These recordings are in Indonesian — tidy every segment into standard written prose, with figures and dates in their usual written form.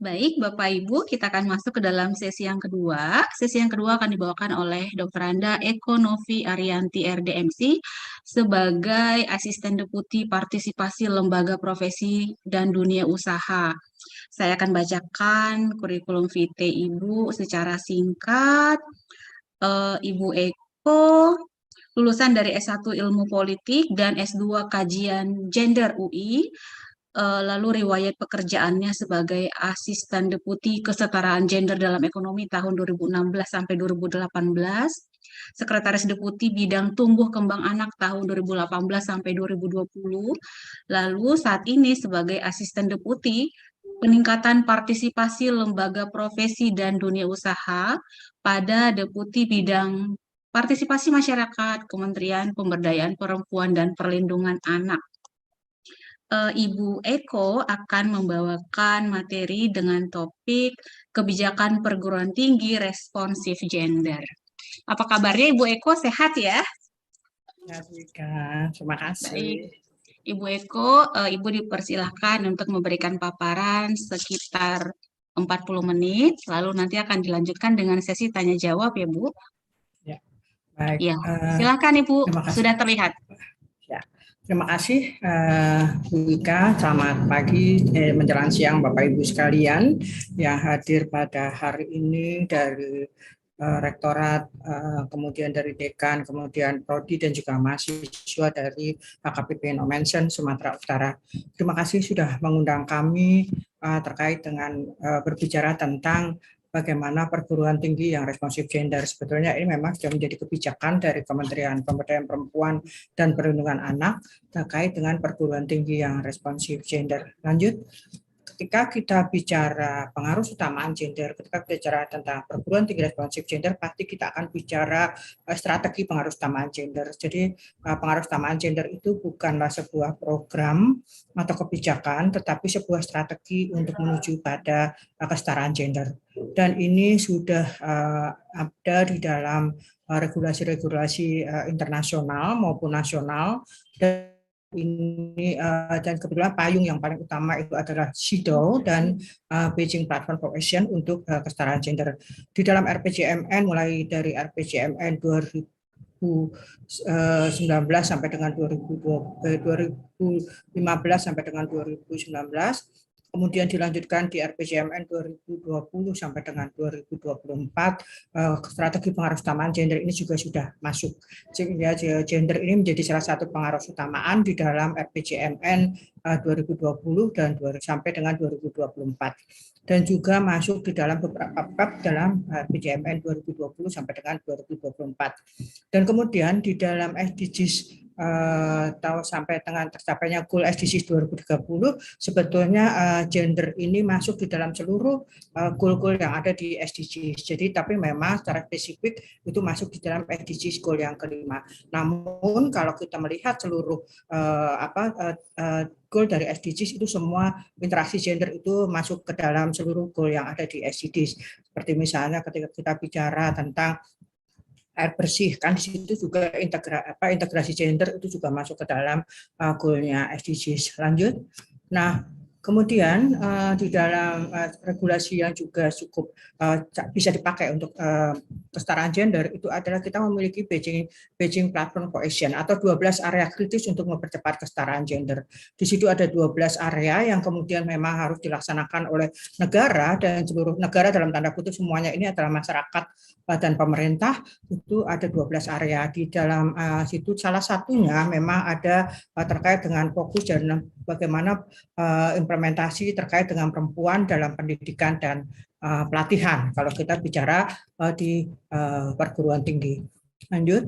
Baik, Bapak Ibu, kita akan masuk ke dalam sesi yang kedua. Sesi yang kedua akan dibawakan oleh Dr. Anda Eko Novi Arianti RDMC sebagai Asisten Deputi Partisipasi Lembaga Profesi dan Dunia Usaha. Saya akan bacakan kurikulum vitae Ibu secara singkat. Ibu Eko lulusan dari S1 Ilmu Politik dan S2 Kajian Gender UI. Lalu riwayat pekerjaannya sebagai asisten deputi kesetaraan gender dalam ekonomi tahun 2016 sampai 2018, sekretaris deputi bidang tumbuh kembang anak tahun 2018 sampai 2020, lalu saat ini sebagai asisten deputi peningkatan partisipasi lembaga profesi dan dunia usaha pada deputi bidang partisipasi masyarakat Kementerian Pemberdayaan Perempuan dan Perlindungan Anak. Ibu Eko akan membawakan materi dengan topik kebijakan perguruan tinggi responsif gender. Apa kabarnya Ibu Eko? Sehat ya? Ya, Rika. Terima kasih. Baik. Ibu Eko, Ibu dipersilahkan untuk memberikan paparan sekitar 40 menit, lalu nanti akan dilanjutkan dengan sesi tanya jawab ya Bu. Ya, baik. Ya, silakan Ibu, Terima kasih. sudah terlihat. Ya, terima kasih Bu Ika. Selamat pagi menjelang siang Bapak Ibu sekalian yang hadir pada hari ini dari Rektorat, kemudian dari Dekan, kemudian Prodi dan juga mahasiswa dari HKBP No Mention Sumatera Utara. Terima kasih sudah mengundang kami terkait dengan berbicara tentang bagaimana perguruan tinggi yang responsif gender. Sebetulnya ini memang sudah menjadi kebijakan dari Kementerian Pemberdayaan Perempuan dan Perlindungan Anak terkait dengan perguruan tinggi yang responsif gender. Lanjut. Ketika kita bicara pengaruh utamaan gender, ketika kita bicara tentang perguruan tinggi responsif gender, pasti kita akan bicara strategi pengaruh utamaan gender. Jadi pengaruh utamaan gender itu bukanlah sebuah program atau kebijakan, tetapi sebuah strategi untuk menuju pada kesetaraan gender. Dan ini sudah ada di dalam regulasi-regulasi internasional maupun nasional. Ini dan kebetulan payung yang paling utama itu adalah CEDAW dan Beijing Platform for Action untuk kesetaraan gender. Di dalam RPJMN mulai dari RPJMN 2019 sampai dengan 2015 sampai dengan 2019, kemudian dilanjutkan di RPJMN 2020 sampai dengan 2024, strategi pengaruh utamaan gender ini juga sudah masuk. Sehingga gender ini menjadi salah satu pengaruh utamaan di dalam RPJMN 2020 dan sampai dengan 2024. Dan juga masuk di dalam beberapa bab dalam RPJMN 2020 sampai dengan 2024. Dan kemudian di dalam SDGs sampai dengan tercapainya goal SDGs 2030, sebetulnya gender ini masuk di dalam seluruh goal-goal yang ada di SDGs. Jadi tapi memang secara spesifik itu masuk di dalam SDGs goal yang kelima. Namun kalau kita melihat seluruh goal dari SDGs itu semua interaksi gender itu masuk ke dalam seluruh goal yang ada di SDGs. Seperti misalnya ketika kita bicara tentang air bersih, kan di situ juga integrasi gender itu juga masuk ke dalam goalnya SDGs. Lanjut. Nah, kemudian di dalam regulasi yang juga cukup bisa dipakai untuk kesetaraan gender itu adalah kita memiliki Beijing Platform for Action atau 12 area kritis untuk mempercepat kesetaraan gender. Di situ ada 12 area yang kemudian memang harus dilaksanakan oleh negara, dan seluruh negara dalam tanda kutip semuanya ini adalah masyarakat dan pemerintah. Itu ada 12 area di dalam situ. Salah satunya memang ada terkait dengan fokus dan bagaimana implementasi terkait dengan perempuan dalam pendidikan dan pelatihan kalau kita bicara di perguruan tinggi. Lanjut.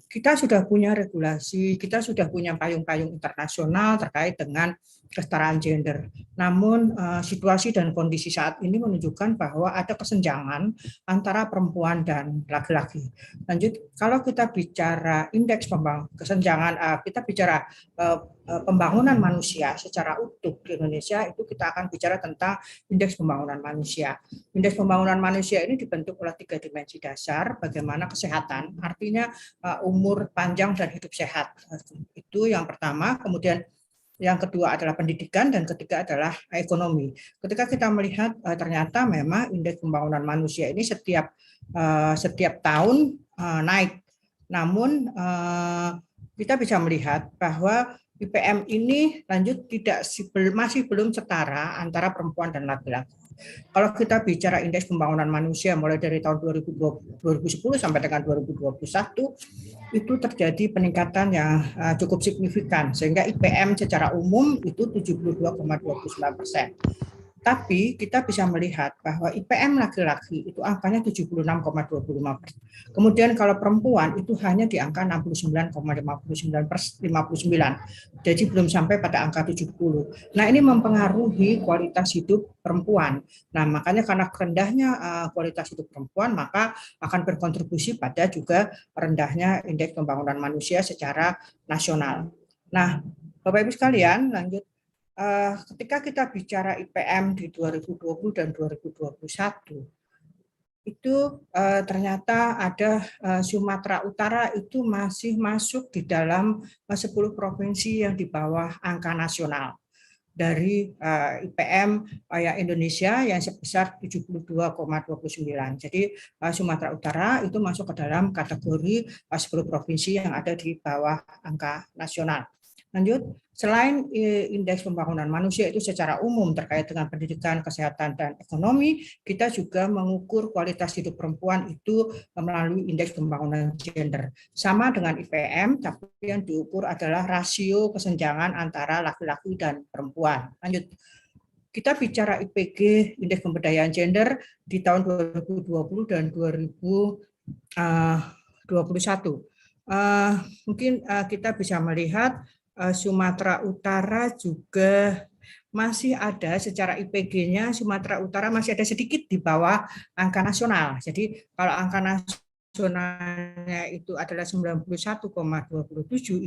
Kita sudah punya regulasi, kita sudah punya payung-payung internasional terkait dengan kesetaraan gender. Namun situasi dan kondisi saat ini menunjukkan bahwa ada kesenjangan antara perempuan dan laki-laki. Lanjut, kalau kita bicara indeks kesenjangan, kita bicara pembangunan manusia secara utuh di Indonesia, itu kita akan bicara tentang indeks pembangunan manusia. Indeks pembangunan manusia ini dibentuk oleh 3 dimensi dasar, bagaimana kesehatan, artinya umur panjang dan hidup sehat. Itu yang pertama. Kemudian yang kedua adalah pendidikan, dan ketiga adalah ekonomi. Ketika kita melihat ternyata memang indeks pembangunan manusia ini setiap tahun naik. Namun kita bisa melihat bahwa IPM ini masih belum setara antara perempuan dan laki-laki. Kalau kita bicara indeks pembangunan manusia mulai dari tahun 2010 sampai dengan 2021, itu terjadi peningkatan yang cukup signifikan, sehingga IPM secara umum itu 72,29%. Tapi kita bisa melihat bahwa IPM laki-laki itu angkanya 76,25%. Kemudian kalau perempuan itu hanya di angka 69,59%. Jadi belum sampai pada angka 70. Nah, ini mempengaruhi kualitas hidup perempuan. Nah, makanya karena rendahnya kualitas hidup perempuan, maka akan berkontribusi pada juga rendahnya indeks pembangunan manusia secara nasional. Nah, Bapak Ibu sekalian, lanjut. Ketika kita bicara IPM di 2020 dan 2021, itu ternyata ada Sumatera Utara itu masih masuk di dalam 10 provinsi yang di bawah angka nasional dari IPM Indonesia yang sebesar 72,29. Jadi Sumatera Utara itu masuk ke dalam kategori 10 provinsi yang ada di bawah angka nasional. Lanjut, selain indeks pembangunan manusia itu secara umum terkait dengan pendidikan, kesehatan, dan ekonomi, kita juga mengukur kualitas hidup perempuan itu melalui indeks pembangunan gender. Sama dengan IPM, tapi yang diukur adalah rasio kesenjangan antara laki-laki dan perempuan. Lanjut, kita bicara IPG, indeks pemberdayaan gender, di tahun 2020 dan 2021. Mungkin kita bisa melihat Sumatera Utara juga masih ada secara IPG-nya, Sumatera Utara masih ada sedikit di bawah angka nasional. Jadi kalau angka nasionalnya itu adalah 91,27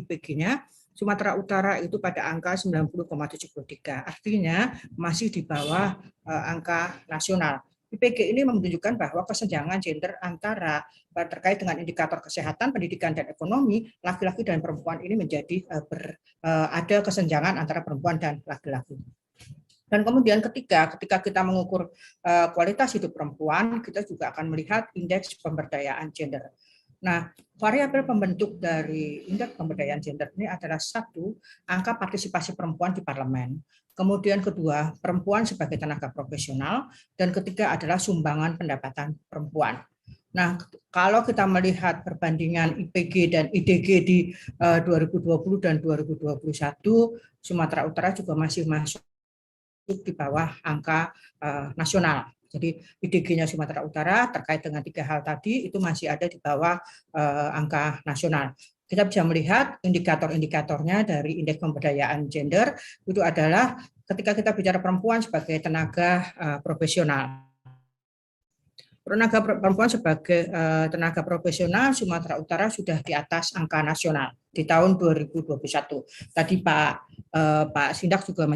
IPG-nya, Sumatera Utara itu pada angka 90,73. Artinya masih di bawah angka nasional. IPG ini menunjukkan bahwa kesenjangan gender antara terkait dengan indikator kesehatan, pendidikan, dan ekonomi, laki-laki dan perempuan ini menjadi ada kesenjangan antara perempuan dan laki-laki. Dan kemudian ketika kita mengukur kualitas hidup perempuan, kita juga akan melihat indeks pemberdayaan gender. Nah, variabel pembentuk dari indeks pemberdayaan gender ini adalah satu, angka partisipasi perempuan di parlemen. Kemudian kedua, perempuan sebagai tenaga profesional, dan ketiga adalah sumbangan pendapatan perempuan. Nah, kalau kita melihat perbandingan IPG dan IDG di 2020 dan 2021, Sumatera Utara juga masih masuk di bawah angka nasional. Jadi IDG-nya Sumatera Utara terkait dengan tiga hal tadi itu masih ada di bawah angka nasional. Kita bisa melihat indikator-indikatornya dari indeks pemberdayaan gender itu adalah ketika kita bicara perempuan sebagai tenaga profesional. Tenaga perempuan sebagai tenaga profesional Sumatera Utara sudah di atas angka nasional di tahun 2021. Tadi Pak Sindak juga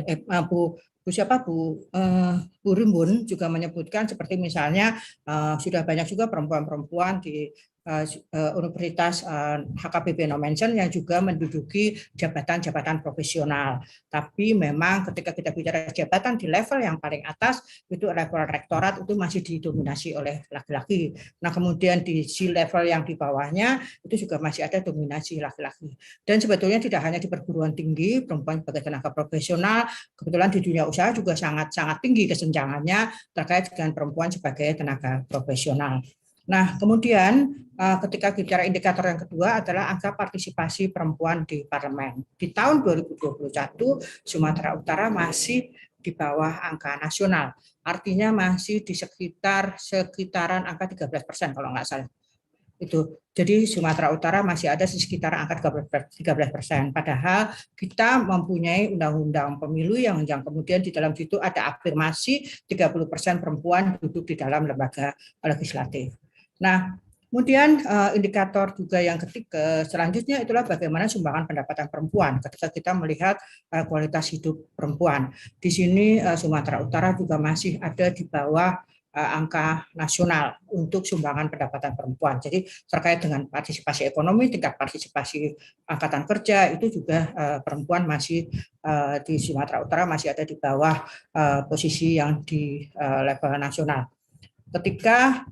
Bu Rimbun juga menyebutkan seperti misalnya sudah banyak juga perempuan-perempuan di Universitas HKBP Nomensen yang juga menduduki jabatan-jabatan profesional. Tapi memang ketika kita bicara jabatan di level yang paling atas, itu level rektorat itu masih didominasi oleh laki-laki. Nah, kemudian di level yang di bawahnya itu juga masih ada dominasi laki-laki. Dan sebetulnya tidak hanya di perguruan tinggi, perempuan sebagai tenaga profesional, kebetulan di dunia usaha juga sangat-sangat tinggi kesenjangannya terkait dengan perempuan sebagai tenaga profesional. Nah, kemudian ketika bicara indikator yang kedua adalah angka partisipasi perempuan di parlemen. Di tahun 2021, Sumatera Utara masih di bawah angka nasional. Artinya masih di sekitaran angka 13% kalau nggak salah. Itu. Jadi Sumatera Utara masih ada di sekitar angka 13%. Padahal kita mempunyai undang-undang pemilu yang kemudian di dalam situ ada afirmasi 30% perempuan duduk di dalam lembaga legislatif. Nah, kemudian indikator juga yang ketiga selanjutnya itulah bagaimana sumbangan pendapatan perempuan ketika kita melihat kualitas hidup perempuan. Di sini Sumatera Utara juga masih ada di bawah angka nasional untuk sumbangan pendapatan perempuan. Jadi terkait dengan partisipasi ekonomi, tingkat partisipasi angkatan kerja itu juga perempuan masih di Sumatera Utara masih ada di bawah posisi yang di level nasional. Ketika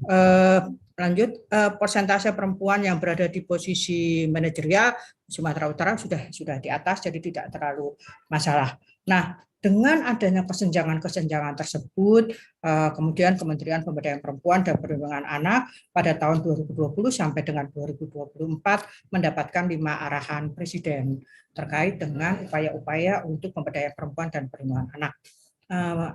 lanjut persentase perempuan yang berada di posisi manajerial Sumatera Utara sudah di atas, jadi tidak terlalu masalah. Nah, dengan adanya kesenjangan-kesenjangan tersebut, kemudian Kementerian Pemberdayaan Perempuan dan Perlindungan Anak pada tahun 2020 sampai dengan 2024 mendapatkan 5 arahan Presiden terkait dengan upaya-upaya untuk pemberdayaan perempuan dan perlindungan anak.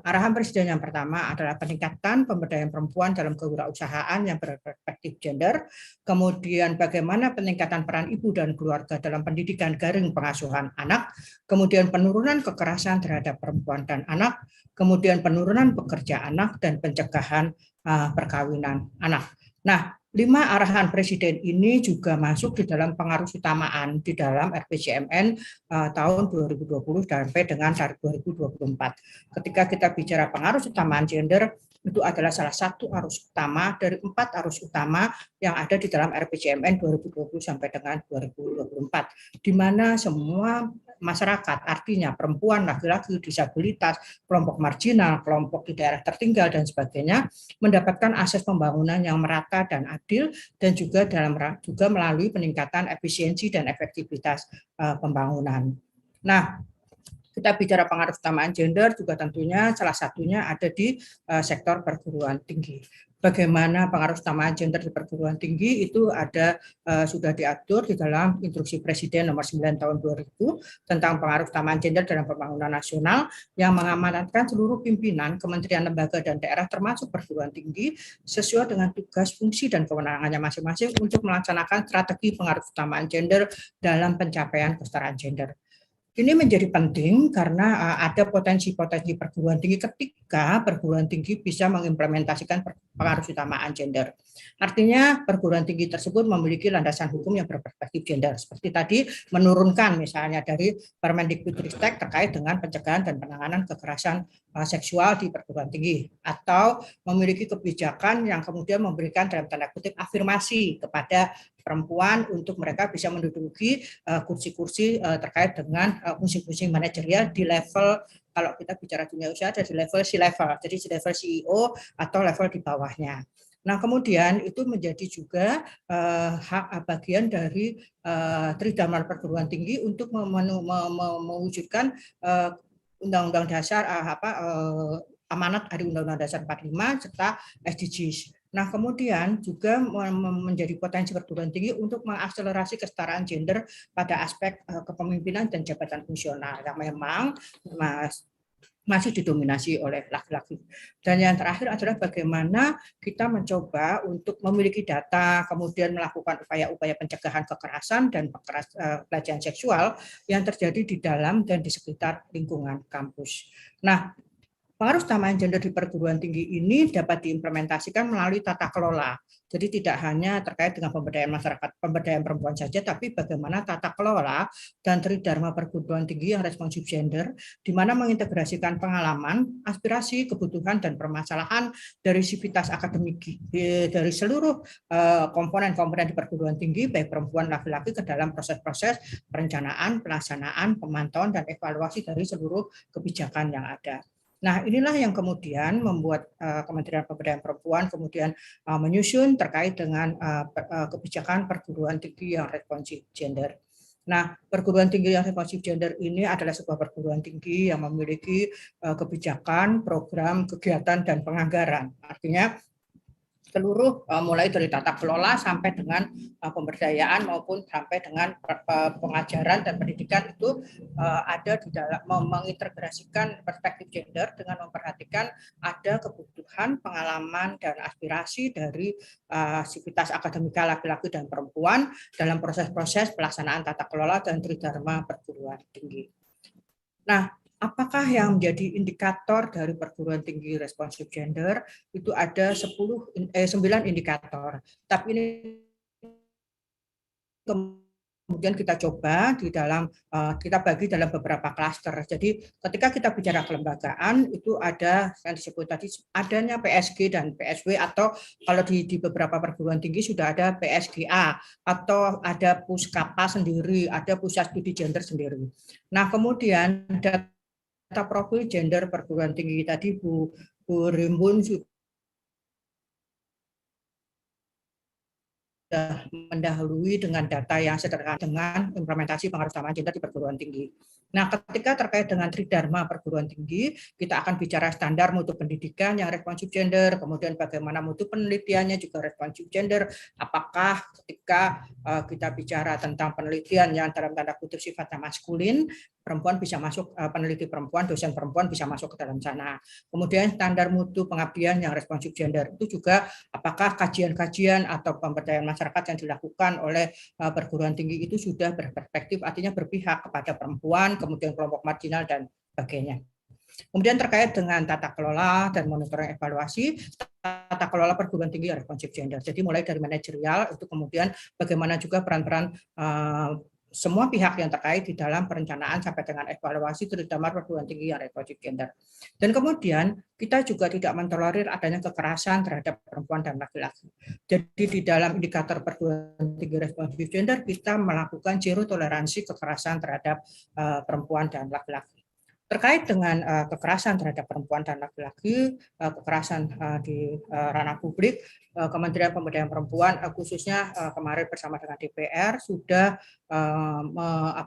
Arahan Presiden yang pertama adalah peningkatan pemberdayaan perempuan dalam kewirausahaan yang berperspektif gender, kemudian bagaimana peningkatan peran ibu dan keluarga dalam pendidikan garing pengasuhan anak, kemudian penurunan kekerasan terhadap perempuan dan anak, kemudian penurunan pekerja anak, dan pencegahan perkawinan anak. Nah, 5 arahan Presiden ini juga masuk di dalam pengaruh utamaan di dalam RPJMN tahun 2020 sampai dengan tahun 2024. Ketika kita bicara pengaruh utamaan gender, itu adalah salah satu arus utama dari 4 arus utama yang ada di dalam RPJMN 2020 sampai dengan 2024, di mana semua masyarakat, artinya perempuan, laki-laki, disabilitas, kelompok marginal, kelompok di daerah tertinggal, dan sebagainya, mendapatkan akses pembangunan yang merata dan adil, dan juga melalui peningkatan efisiensi dan efektivitas pembangunan. Nah, kita bicara pengaruh utamaan gender juga tentunya salah satunya ada di sektor perguruan tinggi. Bagaimana pengaruh utamaan gender di perguruan tinggi itu ada sudah diatur di dalam Instruksi Presiden nomor 9 tahun 2000 tentang pengaruh utamaan gender dalam pembangunan nasional yang mengamanatkan seluruh pimpinan kementerian, lembaga, dan daerah termasuk perguruan tinggi sesuai dengan tugas, fungsi, dan kewenangannya masing-masing untuk melaksanakan strategi pengaruh utamaan gender dalam pencapaian kesetaraan gender. Ini menjadi penting karena ada potensi-potensi perguruan tinggi ketika perguruan tinggi bisa mengimplementasikan pengaruh utamaan gender. Artinya perguruan tinggi tersebut memiliki landasan hukum yang berperspektif gender. Seperti tadi menurunkan misalnya dari Permendikbudristek terkait dengan pencegahan dan penanganan kekerasan seksual di perguruan tinggi, atau memiliki kebijakan yang kemudian memberikan dalam tanda kutip afirmasi kepada perempuan untuk mereka bisa menduduki kursi-kursi terkait dengan fungsi-fungsi manajerial di level, kalau kita bicara dunia usaha ada di level C-level, jadi di level CEO atau level di bawahnya. Nah, kemudian itu menjadi juga bagian dari Tridharma perguruan tinggi untuk mewujudkan Undang-Undang Dasar amanat dari Undang-Undang Dasar 45 serta SDGs. Nah, kemudian juga menjadi potensi perguruan tinggi untuk mengakselerasi kesetaraan gender pada aspek kepemimpinan dan jabatan fungsional yang memang masih didominasi oleh laki-laki. Dan yang terakhir adalah bagaimana kita mencoba untuk memiliki data, kemudian melakukan upaya-upaya pencegahan kekerasan dan pelecehan seksual yang terjadi di dalam dan di sekitar lingkungan kampus. Nah, pengaruh utamaan gender di perguruan tinggi ini dapat diimplementasikan melalui tata kelola. Jadi tidak hanya terkait dengan pemberdayaan masyarakat, pemberdayaan perempuan saja, tapi bagaimana tata kelola dan tridharma perguruan tinggi yang responsif gender, di mana mengintegrasikan pengalaman, aspirasi, kebutuhan, dan permasalahan dari sivitas akademik dari seluruh komponen-komponen di perguruan tinggi, baik perempuan, laki-laki, ke dalam proses-proses perencanaan, pelaksanaan, pemantauan, dan evaluasi dari seluruh kebijakan yang ada. Nah, inilah yang kemudian membuat Kementerian Pemberdayaan Perempuan kemudian menyusun terkait dengan kebijakan perguruan tinggi yang responsif gender. Nah, perguruan tinggi yang responsif gender ini adalah sebuah perguruan tinggi yang memiliki kebijakan, program, kegiatan, dan penganggaran. Artinya seluruh mulai dari tata kelola sampai dengan pemberdayaan maupun sampai dengan pengajaran dan pendidikan itu ada di dalam mengintegrasikan perspektif gender dengan memperhatikan ada kebutuhan, pengalaman, dan aspirasi dari sivitas akademika laki-laki dan perempuan dalam proses-proses pelaksanaan tata kelola dan tridharma perguruan tinggi. Nah, apakah yang menjadi indikator dari perguruan tinggi responsif gender? Itu ada 9 indikator. Tapi ini kemudian kita coba di dalam kita bagi dalam beberapa klaster. Jadi ketika kita bicara kelembagaan itu ada yang disebut tadi adanya PSG dan PSW, atau kalau di beberapa perguruan tinggi sudah ada PSGA, atau ada Puskapa sendiri, ada pusat studi gender sendiri. Nah, kemudian data profil gender perguruan tinggi tadi Bu Rimbun mendahului dengan data yang sederhana dengan implementasi pengaruh utama gender di perguruan tinggi. Nah, ketika terkait dengan tridharma perguruan tinggi, kita akan bicara standar mutu pendidikan yang responsif gender, kemudian bagaimana mutu penelitiannya juga responsif gender, apakah ketika kita bicara tentang penelitian yang dalam tanda kutip sifatnya maskulin, perempuan bisa masuk, peneliti perempuan, dosen perempuan bisa masuk ke dalam sana. Kemudian standar mutu pengabdian yang responsif gender, itu juga apakah kajian-kajian atau pemberdayaan masyarakat yang dilakukan oleh perguruan tinggi itu sudah berperspektif, artinya berpihak kepada perempuan, kemudian kelompok marginal, dan sebagainya. Kemudian terkait dengan tata kelola dan monitoring evaluasi, tata kelola perguruan tinggi responsif gender. Jadi mulai dari manajerial, itu kemudian bagaimana juga peran-peran semua pihak yang terkait di dalam perencanaan sampai dengan evaluasi terutama perguruan tinggi yang responsif gender. Dan kemudian kita juga tidak mentolerir adanya kekerasan terhadap perempuan dan laki-laki. Jadi di dalam indikator perguruan tinggi responsif gender kita melakukan zero toleransi kekerasan terhadap perempuan dan laki-laki. Terkait dengan kekerasan terhadap perempuan dan laki-laki, kekerasan di ranah publik, Kementerian Pemberdayaan Perempuan khususnya kemarin bersama dengan DPR sudah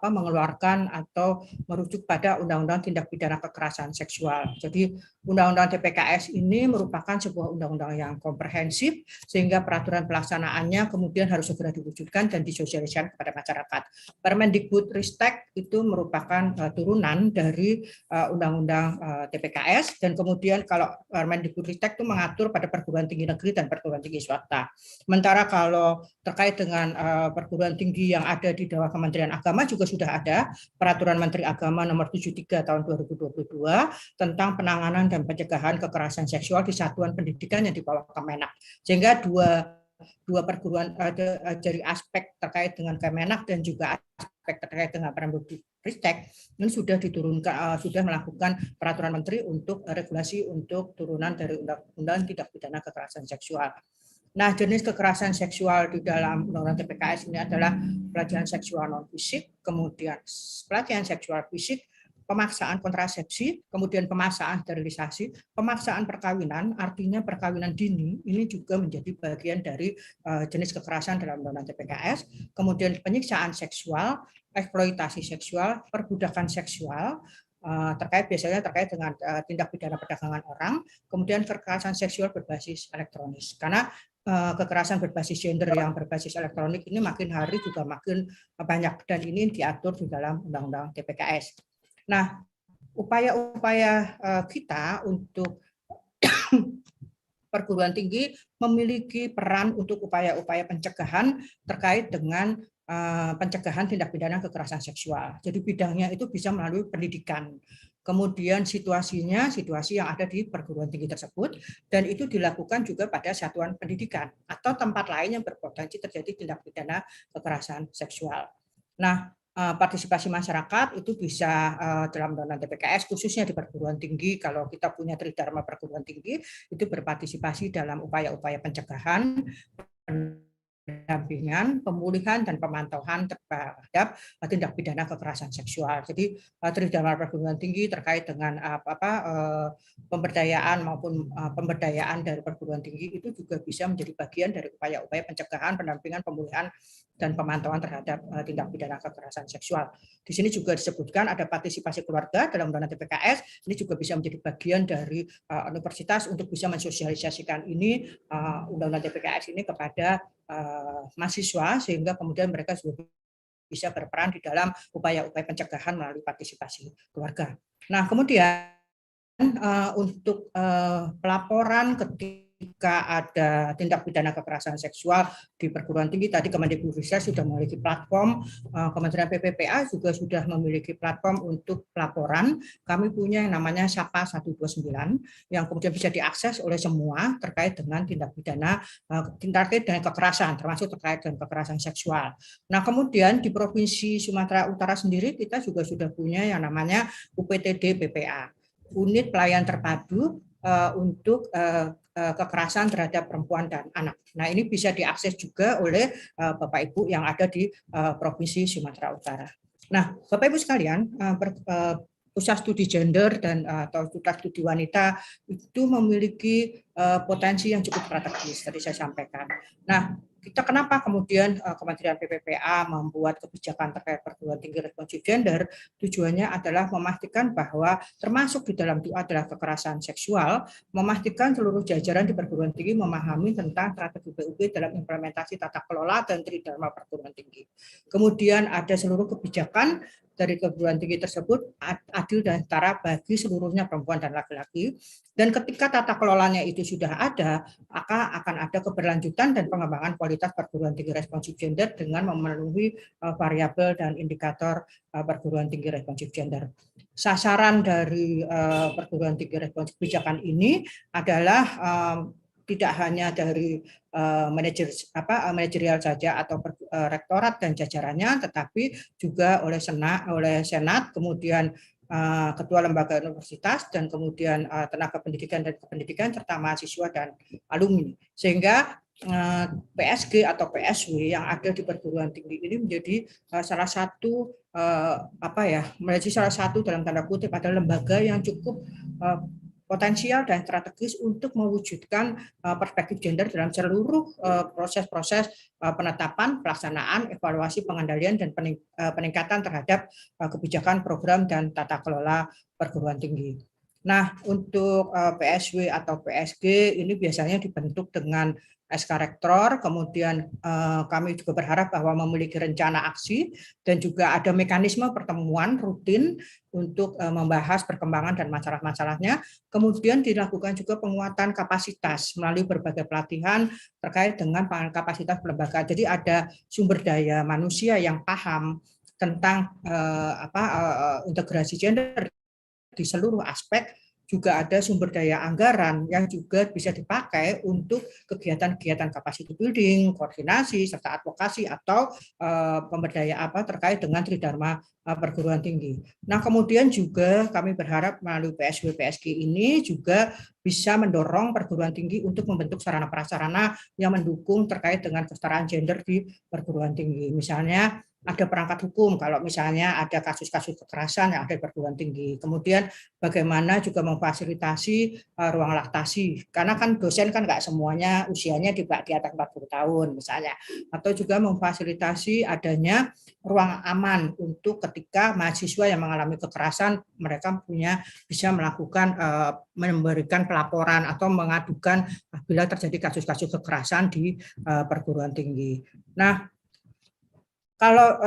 mengeluarkan atau merujuk pada Undang-Undang Tindak Pidana Kekerasan Seksual. Jadi Undang-Undang TPKS ini merupakan sebuah undang-undang yang komprehensif sehingga peraturan pelaksanaannya kemudian harus segera diwujudkan dan disosialisasikan kepada masyarakat. Permendikbudristek itu merupakan turunan dari Undang-Undang TPKS, dan kemudian kalau Permendikbudristek itu mengatur pada perguruan tinggi negeri dan perguruan tinggi swasta. Sementara kalau terkait dengan perguruan tinggi yang ada di bawah Kementerian Agama juga sudah ada Peraturan Menteri Agama Nomor 73 Tahun 2022 tentang penanganan dan pencegahan kekerasan seksual di satuan pendidikan yang di bawah Kemenak. Sehingga dua perguruan dari aspek terkait dengan Kemenak dan juga aspek terkait dengan Permendikbudristek ini sudah diturunkan, sudah melakukan peraturan menteri untuk regulasi untuk turunan dari undang-undang tindak pidana kekerasan seksual. Nah, jenis kekerasan seksual di dalam Undang-Undang TPKS ini adalah pelecehan seksual non fisik, kemudian pelecehan seksual fisik, pemaksaan kontrasepsi, kemudian pemaksaan sterilisasi, pemaksaan perkawinan, artinya perkawinan dini, ini juga menjadi bagian dari jenis kekerasan dalam Undang-Undang TPKS, kemudian penyiksaan seksual, eksploitasi seksual, perbudakan seksual, biasanya terkait dengan tindak pidana perdagangan orang, kemudian kekerasan seksual berbasis elektronis. Karena kekerasan berbasis gender yang berbasis elektronik ini makin hari juga makin banyak, dan ini diatur di dalam Undang-Undang TPKS. Nah, upaya-upaya kita untuk perguruan tinggi memiliki peran untuk upaya-upaya pencegahan terkait dengan pencegahan tindak pidana kekerasan seksual. Jadi bidangnya itu bisa melalui pendidikan. Kemudian situasi yang ada di perguruan tinggi tersebut, dan itu dilakukan juga pada satuan pendidikan atau tempat lain yang berpotensi terjadi tindak pidana kekerasan seksual. Nah, partisipasi masyarakat itu bisa dalam Undang-Undang TPKS khususnya di perguruan tinggi, kalau kita punya tridharma perguruan tinggi itu berpartisipasi dalam upaya-upaya pencegahan, pendampingan, pemulihan, dan pemantauan terhadap tindak pidana kekerasan seksual. Jadi tridharma perguruan tinggi terkait dengan pemberdayaan maupun pemberdayaan dari perguruan tinggi itu juga bisa menjadi bagian dari upaya-upaya pencegahan, pendampingan, pemulihan, dan pemantauan terhadap tindak pidana kekerasan seksual. Di sini juga disebutkan ada partisipasi keluarga dalam Undang-Undang TPKS, ini juga bisa menjadi bagian dari universitas untuk bisa mensosialisasikan ini Undang-Undang TPKS ini kepada mahasiswa, sehingga kemudian mereka juga bisa berperan di dalam upaya-upaya pencegahan melalui partisipasi keluarga. Nah, kemudian untuk pelaporan ketika ketika ada tindak pidana kekerasan seksual di perguruan tinggi, tadi Kemendikbudristek sudah memiliki platform, Kementerian PPPA juga sudah memiliki platform untuk pelaporan. Kami punya yang namanya SAPA 129 yang kemudian bisa diakses oleh semua terkait dengan tindak pidana terkait dengan kekerasan, termasuk terkait dengan kekerasan seksual. Nah, kemudian di Provinsi Sumatera Utara sendiri kita juga sudah punya yang namanya UPTD PPA, Unit Pelayan Terpadu untuk kekerasan terhadap perempuan dan anak. Nah, ini bisa diakses juga oleh Bapak Ibu yang ada di Provinsi Sumatera Utara. Nah, Bapak Ibu sekalian, Pusat Studi Gender dan atau Pusat Studi Wanita itu memiliki potensi yang cukup strategis, tadi saya sampaikan. Nah, kita kenapa kemudian Kementerian PPPA membuat kebijakan terkait perguruan tinggi responsif gender? Tujuannya adalah memastikan bahwa termasuk di dalam itu adalah kekerasan seksual, memastikan seluruh jajaran di perguruan tinggi memahami tentang strategi BUP dalam implementasi tata kelola dan tridharma perguruan tinggi. Kemudian ada seluruh kebijakan dari perguruan tinggi tersebut adil dan setara bagi seluruhnya perempuan dan laki-laki. Dan ketika tata kelolanya itu sudah ada, maka akan ada keberlanjutan dan pengembangan kualitas perguruan tinggi responsif gender dengan memenuhi variabel dan indikator perguruan tinggi responsif gender. Sasaran dari perguruan tinggi responsif kebijakan ini adalah tidak hanya dari manajerial saja atau rektorat dan jajarannya, tetapi juga oleh Senat, kemudian Ketua Lembaga Universitas, dan kemudian tenaga pendidikan dan kependidikan, serta mahasiswa dan alumni. Sehingga PSG atau PSW yang ada di perguruan tinggi ini menjadi salah satu menjadi salah satu dalam tanda kutip adalah lembaga yang cukup potensial dan strategis untuk mewujudkan perspektif gender dalam seluruh proses-proses penetapan, pelaksanaan, evaluasi, pengendalian, dan peningkatan terhadap kebijakan, program, dan tata kelola perguruan tinggi. Nah, untuk PSW atau PSG ini biasanya dibentuk dengan SK Rektor, kemudian kami juga berharap bahwa memiliki rencana aksi dan juga ada mekanisme pertemuan rutin untuk membahas perkembangan dan masalah-masalahnya. Kemudian dilakukan juga penguatan kapasitas melalui berbagai pelatihan terkait dengan kapasitas pelembagaan. Jadi ada sumber daya manusia yang paham tentang integrasi gender di seluruh aspek, juga ada sumber daya anggaran yang juga bisa dipakai untuk kegiatan-kegiatan capacity building, koordinasi, serta advokasi atau pemberdayaan terkait dengan tridharma perguruan tinggi. Nah, kemudian juga kami berharap melalui PSW PSG ini juga bisa mendorong perguruan tinggi untuk membentuk sarana prasarana yang mendukung terkait dengan kesetaraan gender di perguruan tinggi. Misalnya ada perangkat hukum kalau misalnya ada kasus-kasus kekerasan yang ada di perguruan tinggi. Kemudian bagaimana juga memfasilitasi ruang laktasi, karena kan dosen kan nggak semuanya usianya di atas 40 tahun misalnya, atau juga memfasilitasi adanya ruang aman untuk ketika mahasiswa yang mengalami kekerasan mereka bisa melakukan memberikan pelaporan atau mengadukan bila terjadi kasus-kasus kekerasan di perguruan tinggi. Nah, kalau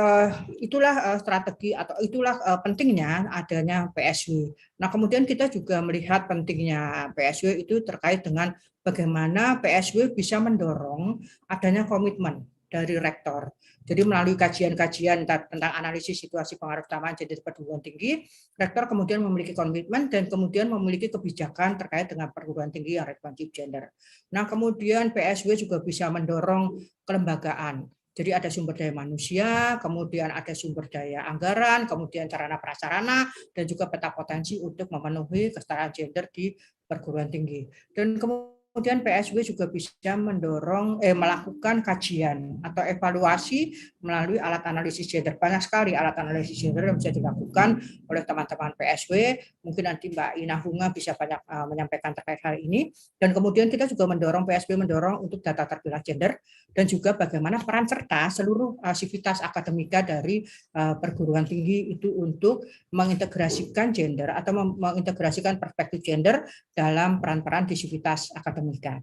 itulah strategi atau itulah pentingnya adanya PSW. Nah, kemudian kita juga melihat pentingnya PSW itu terkait dengan bagaimana PSW bisa mendorong adanya komitmen dari rektor. Jadi melalui kajian-kajian tentang analisis situasi pengaruh utama gender perguruan tinggi, rektor kemudian memiliki komitmen dan kemudian memiliki kebijakan terkait dengan perguruan tinggi yang responsif gender. Nah, kemudian PSW juga bisa mendorong kelembagaan. Jadi ada sumber daya manusia, kemudian ada sumber daya anggaran, kemudian sarana prasarana, dan juga peta potensi untuk memenuhi kesetaraan gender di perguruan tinggi. Dan kemudian PSW juga bisa melakukan kajian atau evaluasi melalui alat analisis gender. Banyak sekali alat analisis gender yang bisa dilakukan oleh teman-teman PSW. Mungkin nanti Mbak Ina Hunga bisa banyak menyampaikan terkait hal ini. Dan kemudian kita juga PSW mendorong untuk data terpilah gender, dan juga bagaimana peran serta seluruh sivitas akademika dari perguruan tinggi itu untuk mengintegrasikan gender atau mengintegrasikan perspektif gender dalam peran-peran di sivitas akademika.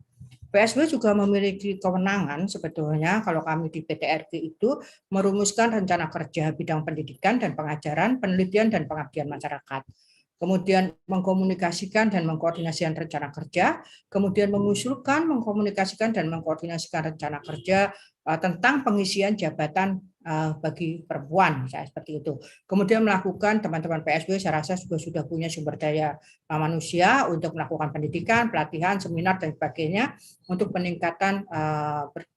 PSW juga memiliki kewenangan sebetulnya kalau kami di PTRG itu merumuskan rencana kerja bidang pendidikan dan pengajaran, penelitian dan pengabdian masyarakat. kemudian mengkomunikasikan dan mengkoordinasikan rencana kerja, kemudian mengusulkan, mengkomunikasikan dan mengkoordinasikan rencana kerja tentang pengisian jabatan bagi perempuan, saya seperti itu. Kemudian melakukan teman-teman PSW, saya rasa juga sudah punya sumber daya manusia untuk melakukan pendidikan, pelatihan, seminar dan sebagainya untuk peningkatan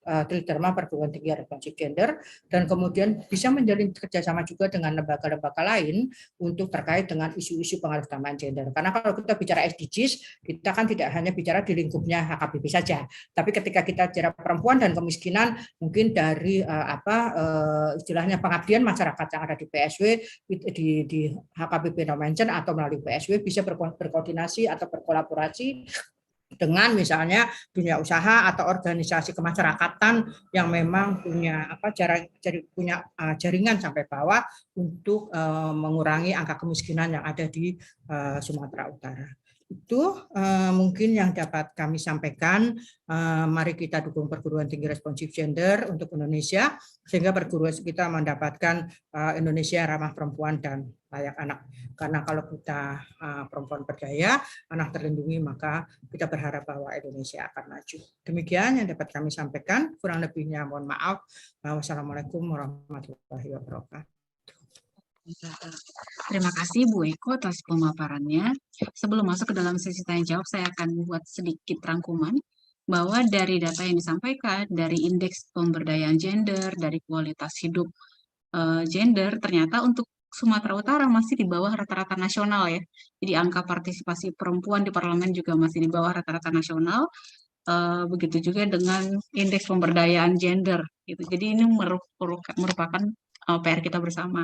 tridharma perguruan tinggi responsif gender, dan kemudian bisa menjalin kerjasama juga dengan lembaga-lembaga lain untuk terkait dengan isu-isu pengaruh utamaan gender. Karena kalau kita bicara SDGs, kita kan tidak hanya bicara di lingkupnya HKBP saja, tapi ketika kita bicara perempuan dan kemiskinan, mungkin dari istilahnya pengabdian masyarakat yang ada di PSW di HKBP No Mention atau melalui PSW bisa berkoordinasi atau berkolaborasi dengan misalnya dunia usaha atau organisasi kemasyarakatan yang memang punya jaringan sampai bawah untuk mengurangi angka kemiskinan yang ada di Sumatera Utara. Itu mungkin yang dapat kami sampaikan. Mari kita dukung perguruan tinggi responsif gender untuk Indonesia, sehingga perguruan kita mendapatkan Indonesia ramah perempuan dan layak anak. Karena kalau kita perempuan berdaya, anak terlindungi, maka kita berharap bahwa Indonesia akan maju. Demikian yang dapat kami sampaikan. Kurang lebihnya mohon maaf. Wassalamualaikum warahmatullahi wabarakatuh. Terima kasih Bu Eko atas pemaparannya. Sebelum masuk ke dalam sesi tanya jawab, saya akan membuat sedikit rangkuman bahwa dari data yang disampaikan, dari indeks pemberdayaan gender, dari kualitas hidup gender, ternyata untuk Sumatera Utara masih di bawah rata-rata nasional ya. Jadi angka partisipasi perempuan di parlemen juga masih di bawah rata-rata nasional. Begitu juga dengan indeks pemberdayaan gender. Gitu. Jadi ini merupakan PR kita bersama.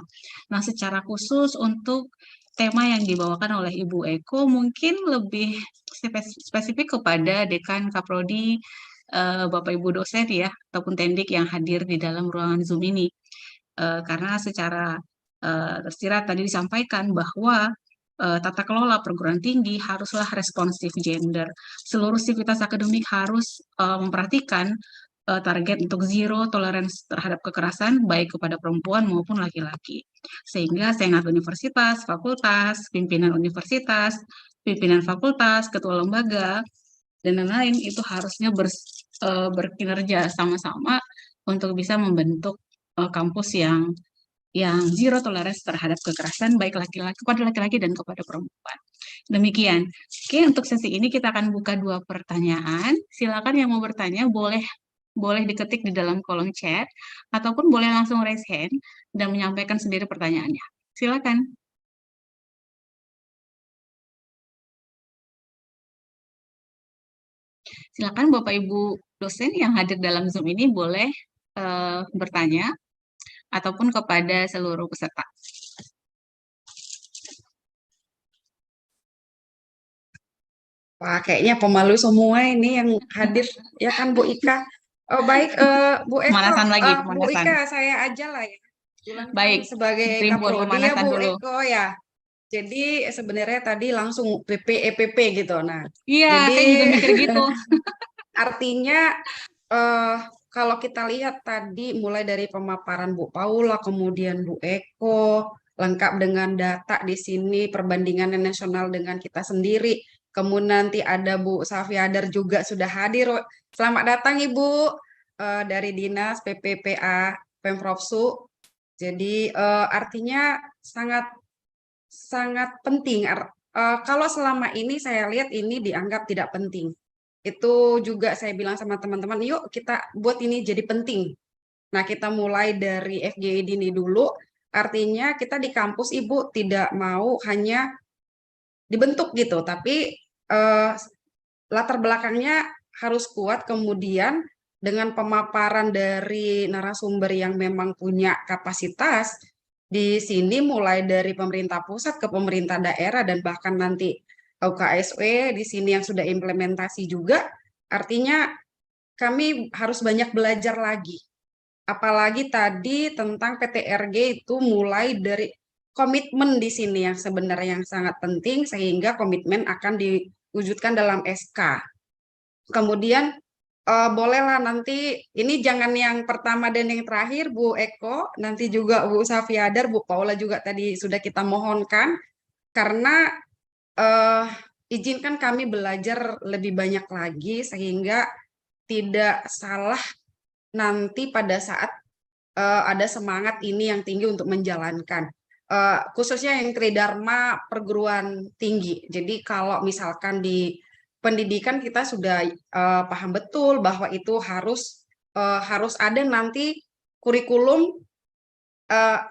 Nah, secara khusus untuk tema yang dibawakan oleh Ibu Eko mungkin lebih spesifik kepada Dekan Kaprodi, Bapak Ibu dosen ya, ataupun tendik yang hadir di dalam ruangan Zoom ini. Karena secara tersirat tadi disampaikan bahwa tata kelola perguruan tinggi haruslah responsif gender. Seluruh sivitas akademik harus memperhatikan target untuk zero tolerance terhadap kekerasan baik kepada perempuan maupun laki-laki. Sehingga senat universitas, fakultas, pimpinan universitas, pimpinan fakultas, ketua lembaga, dan lain-lain itu harusnya berkinerja sama-sama untuk bisa membentuk kampus yang zero tolerance terhadap kekerasan baik laki-laki kepada laki-laki dan kepada perempuan. Demikian. Oke, untuk sesi ini kita akan buka 2 pertanyaan. Silakan yang mau bertanya boleh diketik di dalam kolom chat ataupun boleh langsung raise hand dan menyampaikan sendiri pertanyaannya. Silakan. Silakan Bapak Ibu dosen yang hadir dalam Zoom ini boleh bertanya ataupun kepada seluruh peserta. Wah, kayaknya pemalu semua ini yang hadir, ya kan Bu Ika? Oh, baik, Bu Eko, Pemanasan lagi, Bu pemanasan. Ika, saya aja lah ya. Bilang Baik, sebagai Primbon, Kaprodi ya pemanasan Bu dulu. Eko ya. Jadi sebenarnya tadi langsung EPP gitu. Nah, Iya, jadi saya juga mikir gitu. artinya kalau kita lihat tadi mulai dari pemaparan Bu Paula, kemudian Bu Eko, lengkap dengan data di sini, perbandingan nasional dengan kita sendiri. Kemudian nanti ada Bu Safiadar juga sudah hadir. Selamat datang Ibu dari Dinas PPPA Pemprov Su. Jadi artinya sangat penting. Kalau selama ini saya lihat ini dianggap tidak penting. Itu juga saya bilang sama teman-teman, yuk kita buat ini jadi penting. Nah, kita mulai dari FGI dini dulu. Artinya kita di kampus Ibu tidak mau hanya dibentuk gitu, tapi latar belakangnya harus kuat, kemudian dengan pemaparan dari narasumber yang memang punya kapasitas di sini mulai dari pemerintah pusat ke pemerintah daerah dan bahkan nanti UKSW di sini yang sudah implementasi juga, artinya kami harus banyak belajar lagi. Apalagi tadi tentang PTRG itu mulai dari komitmen di sini yang sebenarnya yang sangat penting sehingga komitmen akan diwujudkan dalam SK. Kemudian bolehlah nanti ini jangan yang pertama dan yang terakhir Bu Eko, nanti juga Bu Safiadar, Bu Paula juga tadi sudah kita mohonkan karena eh, izinkan kami belajar lebih banyak lagi sehingga tidak salah nanti pada saat ada semangat ini yang tinggi untuk menjalankan. Khususnya yang Tridharma perguruan tinggi. Jadi kalau misalkan di pendidikan kita sudah paham betul bahwa itu harus ada nanti kurikulum,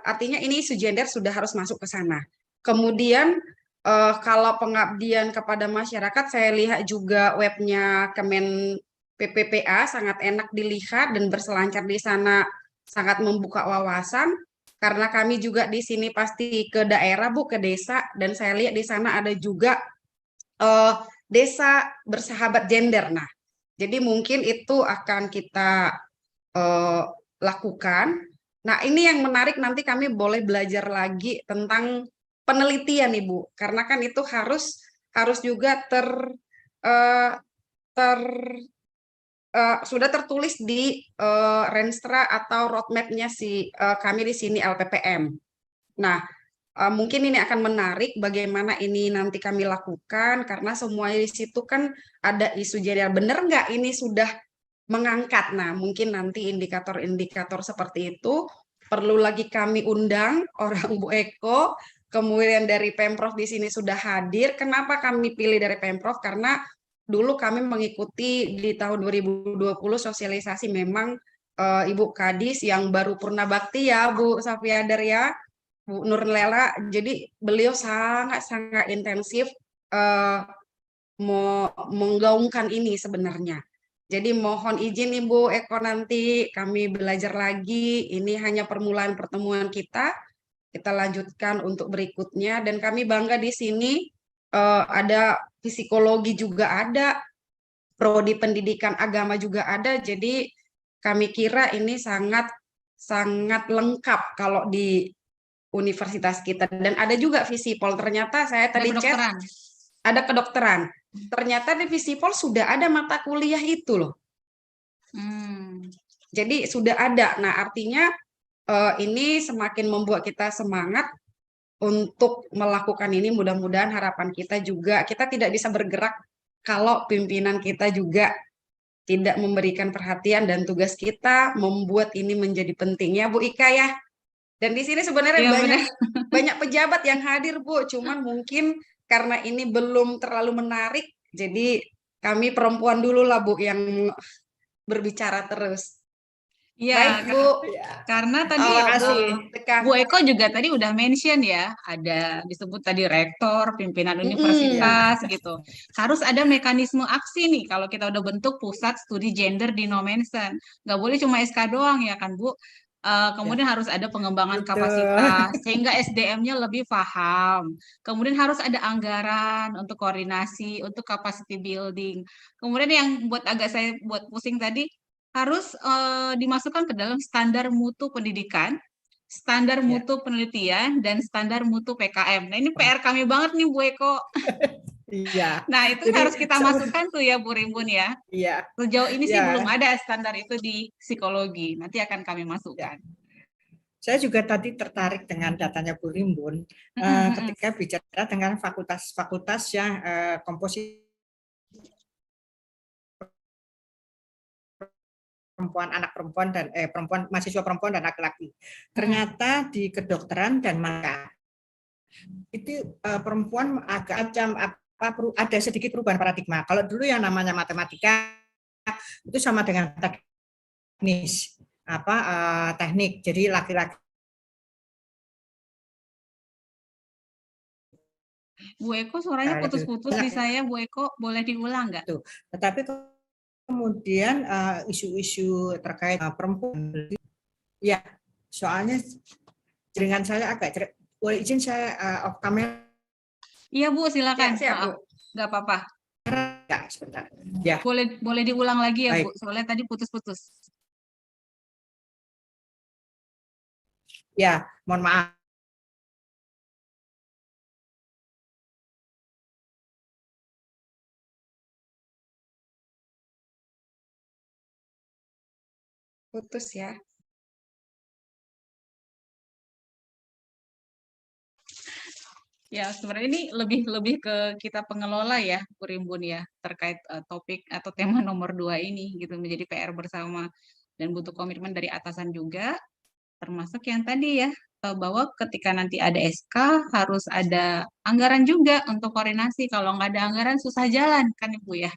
artinya ini isu gender sudah harus masuk ke sana. Kemudian kalau pengabdian kepada masyarakat, saya lihat juga webnya Kemen PPPA sangat enak dilihat dan berselancar di sana, sangat membuka wawasan. Karena kami juga di sini pasti ke daerah, Bu, ke desa, dan saya lihat di sana ada juga eh, desa bersahabat gender. Nah, jadi mungkin itu akan kita eh, lakukan. Nah, ini yang menarik, nanti kami boleh belajar lagi tentang penelitian, Ibu, karena kan itu harus juga eh, ter sudah tertulis di Renstra atau roadmap-nya kami di sini LPPM. Nah, mungkin ini akan menarik bagaimana ini nanti kami lakukan karena semuanya di situ kan ada isu gender. Benar nggak ini sudah mengangkat? Nah, mungkin nanti indikator-indikator seperti itu perlu lagi kami undang orang Bu Eko, kemudian dari Pemprov di sini sudah hadir. Kenapa kami pilih dari Pemprov? Karena dulu kami mengikuti di tahun 2020 sosialisasi memang Ibu Kadis yang baru purna bakti ya Bu Safiadar ya, Bu Nurlela. Jadi beliau sangat-sangat intensif eh, menggaungkan ini sebenarnya. Jadi mohon izin Ibu Eko, nanti kami belajar lagi. Ini hanya permulaan pertemuan kita. Kita lanjutkan untuk berikutnya dan kami bangga di sini ada psikologi juga ada, prodi pendidikan agama juga ada. Jadi kami kira ini sangat sangat lengkap kalau di universitas kita dan ada juga Visipol. Ternyata saya Ada tadi chat kedokteran. ada kedokteran. Ternyata di Visipol sudah ada mata kuliah itu loh. Hmm. Jadi sudah ada. Nah, artinya ini semakin membuat kita semangat untuk melakukan ini. Mudah-mudahan harapan kita juga kita tidak bisa bergerak kalau pimpinan kita juga tidak memberikan perhatian dan tugas kita membuat ini menjadi penting ya Bu Ika ya. Dan di sini sebenarnya Iya banyak benar. banyak pejabat yang hadir Bu, cuman mungkin karena ini belum terlalu menarik, jadi kami perempuan dulu lah Bu yang berbicara terus. Iya, Baik Bu, Ya, karena tadi terima Bu kasih. Dekan. Bu Eko juga tadi udah mention ya, ada disebut tadi rektor, pimpinan Mm-mm. Ya, universitas gitu. Harus ada mekanisme aksi nih kalau kita udah bentuk pusat studi gender di Nomensen. Nggak boleh cuma SK doang ya kan Bu. ya, Kemudian harus ada pengembangan betul. kapasitas sehingga SDM-nya lebih paham. Kemudian harus ada anggaran untuk koordinasi, untuk capacity building. Kemudian yang buat agak saya buat pusing tadi harus dimasukkan ke dalam standar mutu pendidikan, standar Ya, mutu penelitian, dan standar mutu PKM. Nah, ini PR kami banget nih, Bu Eko. iya. Nah, itu Jadi, harus kita masukkan tuh ya, Bu Rimbun ya. iya, Sejauh ini sih belum ya, ada standar itu di psikologi. Nanti akan kami ya. masukkan. Saya juga tadi tertarik dengan datanya Bu Rimbun ketika bicara dengan fakultas-fakultas yang komposisi perempuan, anak perempuan dan perempuan, mahasiswa perempuan dan laki-laki. Ternyata di kedokteran dan maka itu perempuan agak macam apa ada sedikit perubahan paradigma. Kalau dulu yang namanya matematika itu sama dengan teknis apa teknik. Jadi laki-laki Bu Eko, suaranya lebih putus-putus di banyak saya. Bu Eko, boleh diulang nggak? itu. Tetapi kemudian isu-isu terkait perempuan, ya soalnya jaringan saya agak boleh izin saya off kamera Iya, Bu, silakan. Ya, siap Bu. Nggak apa-apa. ya sebentar. Ya, Boleh boleh diulang lagi ya, Bu. baik. Soalnya tadi putus-putus. Ya, mohon maaf. Putus ya. Ya, sebenarnya ini lebih ke kita pengelola ya, Bu Rimbun ya, terkait topik atau tema nomor 2 ini gitu menjadi PR bersama dan butuh komitmen dari atasan juga, termasuk yang tadi ya bahwa ketika nanti ada SK harus ada anggaran juga untuk koordinasi. Kalau nggak ada anggaran susah jalan kan Ibu ya.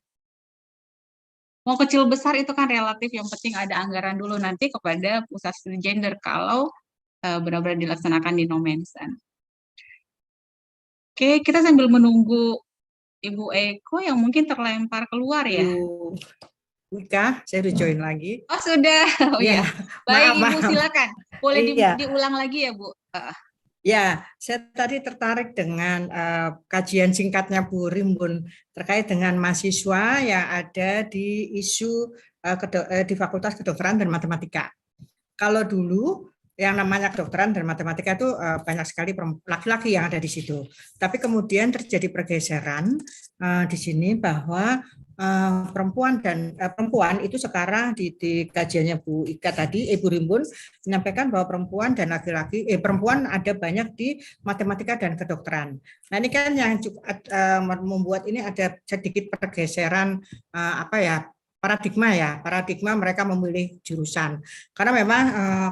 Mau kecil besar itu kan relatif, yang penting ada anggaran dulu nanti kepada pusat studi gender kalau benar-benar dilaksanakan di Nomensan. Oke, kita sambil menunggu Ibu Eko yang mungkin terlempar keluar ya. Bu Wika, saya udah join lagi. Oh sudah, oh Ya, ya. Baik Ibu maaf. silakan. Boleh Iya, diulang lagi ya Bu. ya, saya tadi tertarik dengan kajian singkatnya Bu Rimbun terkait dengan mahasiswa yang ada di isu di Fakultas Kedokteran dan Matematika. Kalau dulu yang namanya kedokteran dan matematika itu banyak sekali laki-laki yang ada di situ. Tapi kemudian terjadi pergeseran di sini bahwa perempuan itu sekarang di kajiannya Bu Ika tadi, Bu Rimbun menyampaikan bahwa perempuan dan laki-laki perempuan ada banyak di matematika dan kedokteran. Nah ini kan yang cukup membuat ini ada sedikit pergeseran paradigma mereka memilih jurusan karena memang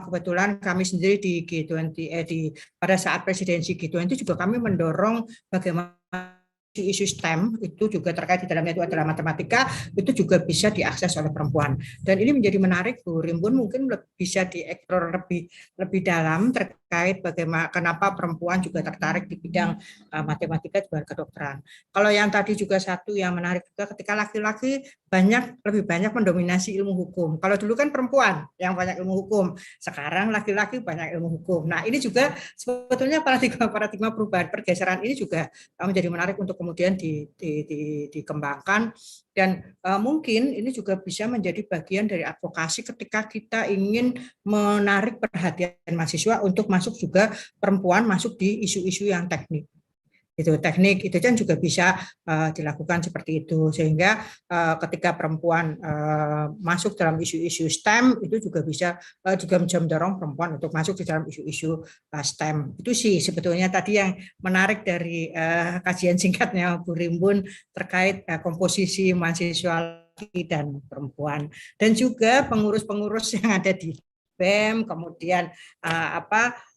kebetulan kami sendiri di G20 pada saat presidensi G20 juga kami mendorong bagaimana isu STEM itu juga terkait di dalamnya itu adalah matematika itu juga bisa diakses oleh perempuan dan ini menjadi menarik Bu Rimbun mungkin bisa dieksplor lebih dalam terkait bagaimana kenapa perempuan juga tertarik di bidang matematika dan kedokteran. Kalau yang tadi juga satu yang menarik juga ketika laki-laki lebih banyak mendominasi ilmu hukum. Kalau dulu kan perempuan yang banyak ilmu hukum, sekarang laki-laki banyak ilmu hukum. Nah ini juga sebetulnya paradigma perubahan pergeseran ini juga menjadi menarik untuk kemudian dikembangkan dan mungkin ini juga bisa menjadi bagian dari advokasi ketika kita ingin menarik perhatian mahasiswa untuk masuk juga perempuan masuk di isu-isu yang teknik. Itu teknik itu kan juga bisa dilakukan seperti itu sehingga ketika perempuan masuk dalam isu-isu STEM itu juga bisa juga mendorong perempuan untuk masuk di dalam isu-isu STEM. Itu sih sebetulnya tadi yang menarik dari kajian singkatnya Bu Rimbun terkait komposisi mahasiswa laki dan perempuan dan juga pengurus-pengurus yang ada di BEM, kemudian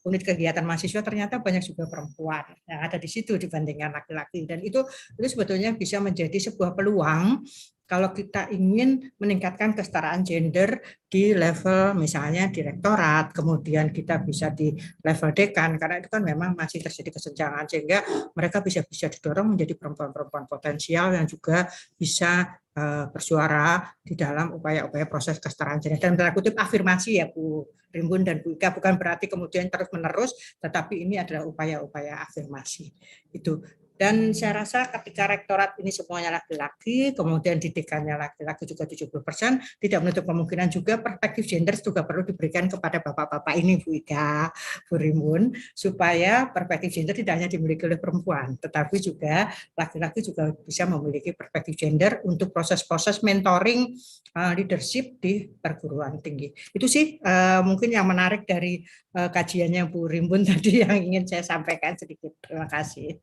unit kegiatan mahasiswa ternyata banyak juga perempuan yang ada di situ dibandingkan laki-laki dan itu sebetulnya bisa menjadi sebuah peluang kalau kita ingin meningkatkan kesetaraan gender di level misalnya direktorat, kemudian kita bisa di level dekan karena itu kan memang masih terjadi kesenjangan sehingga mereka bisa didorong menjadi perempuan-perempuan potensial yang juga bisa bersuara di dalam upaya-upaya proses kesetaraan gender dan tanda kutip afirmasi ya Bu Rimbun dan Bu Ika bukan berarti kemudian terus-menerus tetapi ini adalah upaya-upaya afirmasi itu. Dan saya rasa ketika rektorat ini semuanya laki-laki, kemudian didikannya laki-laki juga 70%, tidak menutup kemungkinan juga perspektif gender juga perlu diberikan kepada bapak-bapak ini Bu Ika, Bu Rimbun, supaya perspektif gender tidak hanya dimiliki oleh perempuan, tetapi juga laki-laki juga bisa memiliki perspektif gender untuk proses-proses mentoring leadership di perguruan tinggi. Itu sih mungkin yang menarik dari kajiannya Bu Rimbun tadi yang ingin saya sampaikan sedikit. Terima kasih.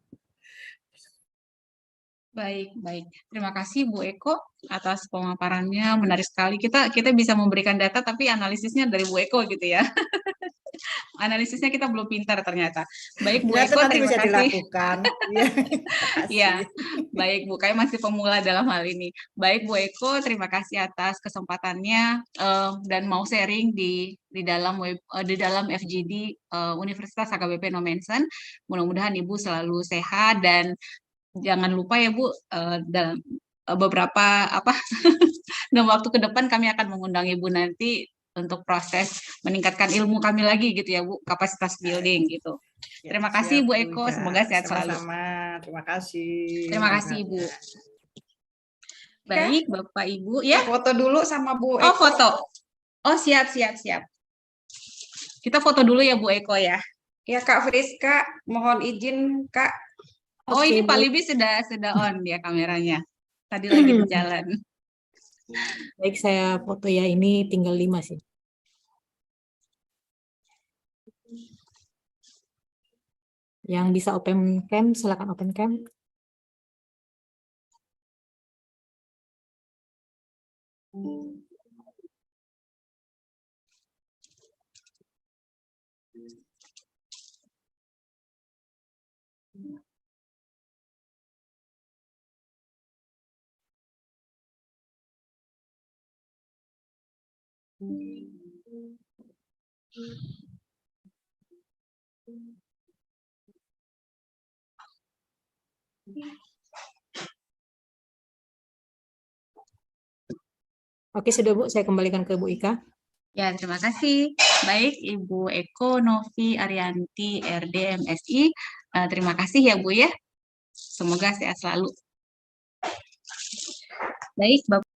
Baik, baik. Terima kasih Bu Eko atas pemaparannya. Menarik sekali. Kita bisa memberikan data tapi analisisnya dari Bu Eko gitu ya. Analisisnya kita belum pintar ternyata. Baik Bu Eko, nanti terima bisa kasih. Dilakukan. Ya, baik Bu. Kayak masih pemula dalam hal ini. Baik Bu Eko, terima kasih atas kesempatannya dan mau sharing di dalam FGD Universitas HKBP Nomensen. Mudah-mudahan Ibu selalu sehat dan jangan lupa ya Bu, dalam beberapa dalam waktu ke depan kami akan mengundang Ibu nanti untuk proses meningkatkan ilmu kami lagi gitu ya Bu, kapasitas building gitu. Terima kasih Bu Eko, semoga sehat selalu. Sama-sama, terima kasih. Terima kasih Ibu. Baik, Bapak Ibu ya. Foto dulu sama Bu Eko. Oh, foto. Oh, siap. Kita foto dulu ya Bu Eko ya. Ya Kak Friska, mohon izin Kak. Oh, ini Pak Libi sudah on ya kameranya. Tadi lagi di jalan. Baik, saya foto ya. Ini tinggal 5 sih. Yang bisa open cam, silakan open cam. Oke, sudah Bu, saya kembalikan ke Bu Ika. Ya, terima kasih. Baik, Ibu Eko Novi Arianti, RDMSI. Terima kasih ya, Bu ya. Semoga sehat selalu. Baik, Bapak.